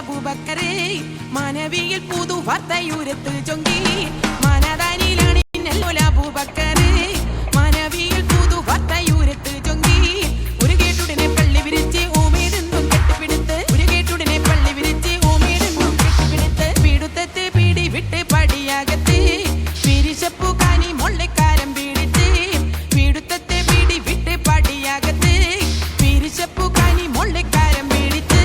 അബൂബക്കറേ മാനവിയിൽ പുതുവാർത്തയുരത്ത് ചൊങ്കി മാനദാനിയിലാണ് അബൂബക്കറേ മാനവിയിൽ പുതുവാർത്തയുരത്ത് ചൊങ്കി ഒരു കേട്ടുടനെ പള്ളി വിരിച്ച് ഓമേടുന്നും കെട്ടുപിടുത്ത് ഒരു കേട്ടുടനെ പള്ളി വിരിച്ച് ഓമേടുന്നും കെട്ടുപിടുത്ത് പീടുത്തത്തെ പീടി വിട്ട് പടിയാകത്ത് പിരിശപ്പു കാനി മുള്ളക്കാരം പീഡിച്ച് പീടുത്തത്തെ പീടി വിട്ട് പടിയാകത്ത് പിരിശപ്പു കാനി മുള്ളക്കാരം പീഡിച്ച്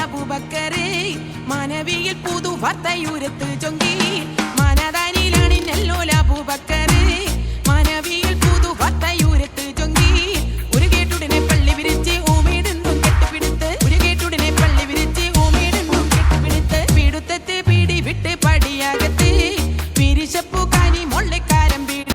അബൂബക്കറേ മാനവിയിൽ പുതുവാർത്തയുരത്ത് ചൊങ്കി മാനദാനിയിലാണ് നെല്ലോല അബൂബക്കറേ മാനവിയിൽ പുതുവാർത്തയുരത്ത് ചൊങ്കി ഒരു കേട്ടുടനെ പള്ളി വിരിച്ച് ഓമേടുന്നും കെട്ടുപിടുത്ത് ഒരു കേട്ടുടനെ പള്ളി വിരിച്ച് ഓമേടുന്നും കെട്ടുപിടുത്ത് പീടുത്തത്തെ പീടി വിട്ട് പടിയാകത്ത് പിരിശപ്പു കാനി മുള്ളക്കാരം പീടി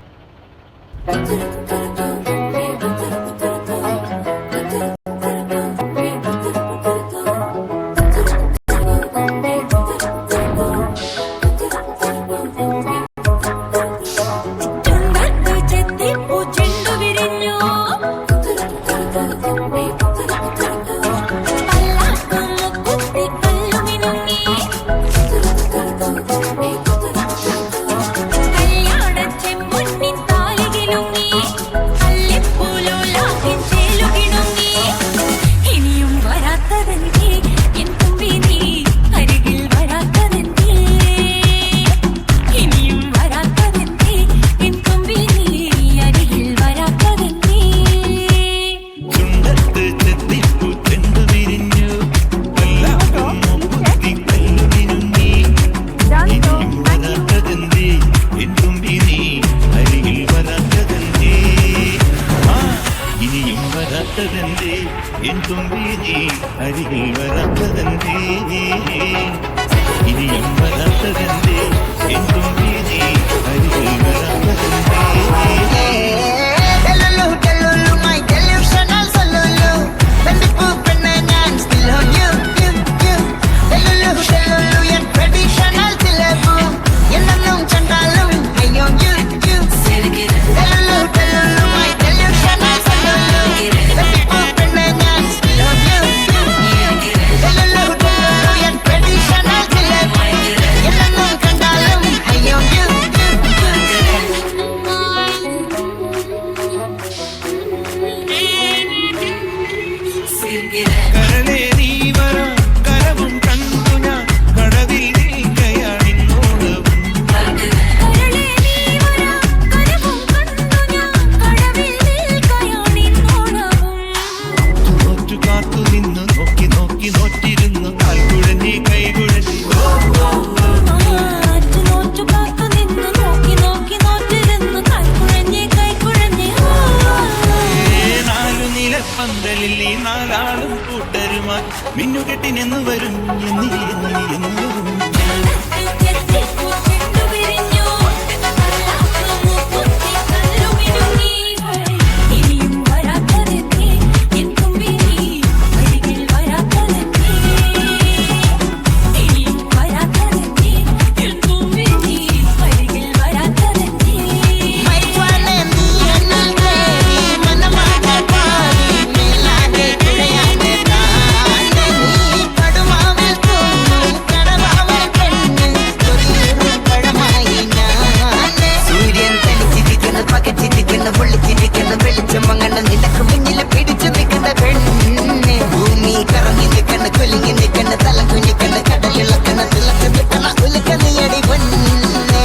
നീയടി പൊന്നേ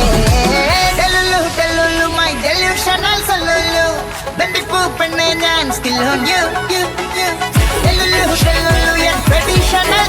ഡെല്ലുലു ഡെല്ലുലു മൈ ഡെല്യൂഷണൽ സൊല്ലുലു ബന്ദിപ്പൂ പെണ്ണേ ഞാൻ still on you you you ഡെല്ലുലു ഡെല്ലുലു ഞാൻ ട്രഡീഷണൽ